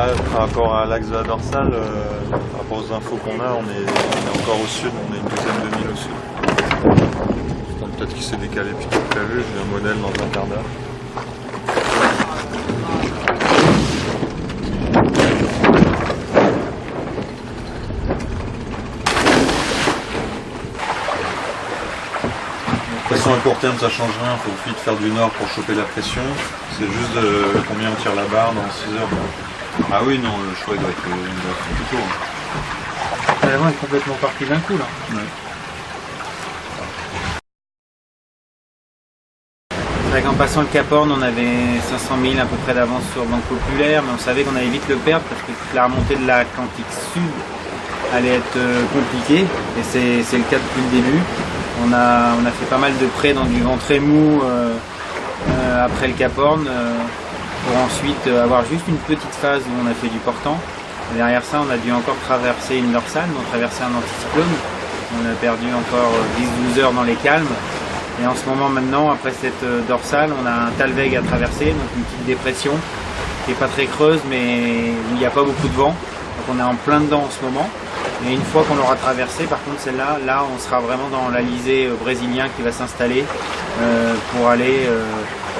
Ouais, par rapport à l'axe de la dorsale, par rapport aux infos qu'on a, on est encore au sud, on est une douzaine de milles au sud. Donc peut-être qu'il s'est décalé plus tôt que prévu, j'ai un modèle dans un quart d'heure. De toute façon, à court terme, ça change rien, il faut vite faire du nord pour choper la pression. C'est juste combien on tire la barre dans 6 heures. Ah oui, non, le choix doit être plus tôt. Le vent est complètement parti d'un coup là. Ouais. C'est vrai qu'en passant le Cap Horn, on avait 500 000 à peu près d'avance sur Banque Populaire, mais on savait qu'on allait vite le perdre parce que toute la remontée de l'Atlantique Sud allait être compliquée, et c'est le cas depuis le début. On a fait pas mal de près dans du vent très mou après le Cap Horn pour ensuite avoir juste une petite phase où on a fait du portant. Derrière ça, on a dû encore traverser une dorsale, donc traverser un anticyclone. On a perdu encore 10-12 heures dans les calmes. Et en ce moment maintenant, après cette dorsale, on a un Talweg à traverser, donc une petite dépression qui n'est pas très creuse mais où il n'y a pas beaucoup de vent. Donc on est en plein dedans en ce moment. Et une fois qu'on l'aura traversé, par contre celle-là, là on sera vraiment dans l'Alizé brésilien qui va s'installer pour aller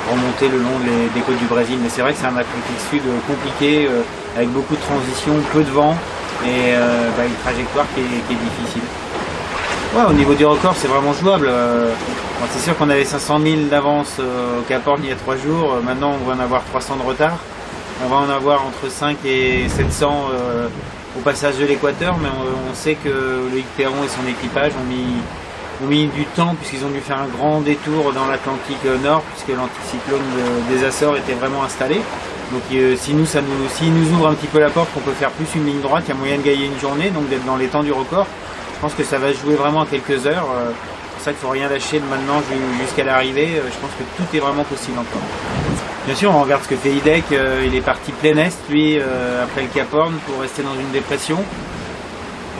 remonter le long des côtes du Brésil. Mais c'est vrai que c'est un Atlantique Sud compliqué, avec beaucoup de transitions, peu de vent et une trajectoire qui est difficile. Ouais, au niveau du record, c'est vraiment jouable. C'est sûr qu'on avait 500 000 d'avance au Cap Horn il y a 3 jours. Maintenant, on va en avoir 300 de retard. On va en avoir entre 5 et 700 au passage de l'équateur, mais on sait que Loïc Perron et son équipage ont mis du temps puisqu'ils ont dû faire un grand détour dans l'Atlantique Nord puisque l'anticyclone des Açores était vraiment installé. Donc s'il nous ouvre un petit peu la porte, qu'on peut faire plus une ligne droite, il y a moyen de gagner une journée, donc d'être dans les temps du record. Je pense que ça va se jouer vraiment à quelques heures. C'est pour ça qu'il ne faut rien lâcher de maintenant jusqu'à l'arrivée. Je pense que tout est vraiment possible encore. Bien sûr, on regarde ce que fait Hidek. Il est parti plein est, lui, après le Cap Horn, pour rester dans une dépression.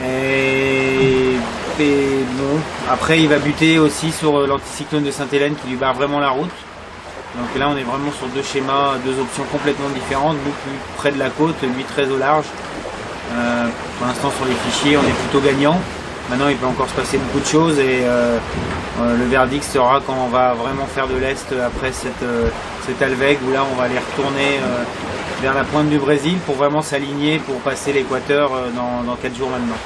Et bon, après, il va buter aussi sur l'anticyclone de Sainte-Hélène qui lui barre vraiment la route. Donc là, on est vraiment sur deux schémas, deux options complètement différentes. Nous, plus près de la côte, lui très au large. Pour l'instant, sur les fichiers, on est plutôt gagnant. Maintenant, il peut encore se passer beaucoup de choses et le verdict sera quand on va vraiment faire de l'Est après cet Talweg où là, on va aller retourner vers la pointe du Brésil pour vraiment s'aligner pour passer l'équateur dans 4 jours maintenant.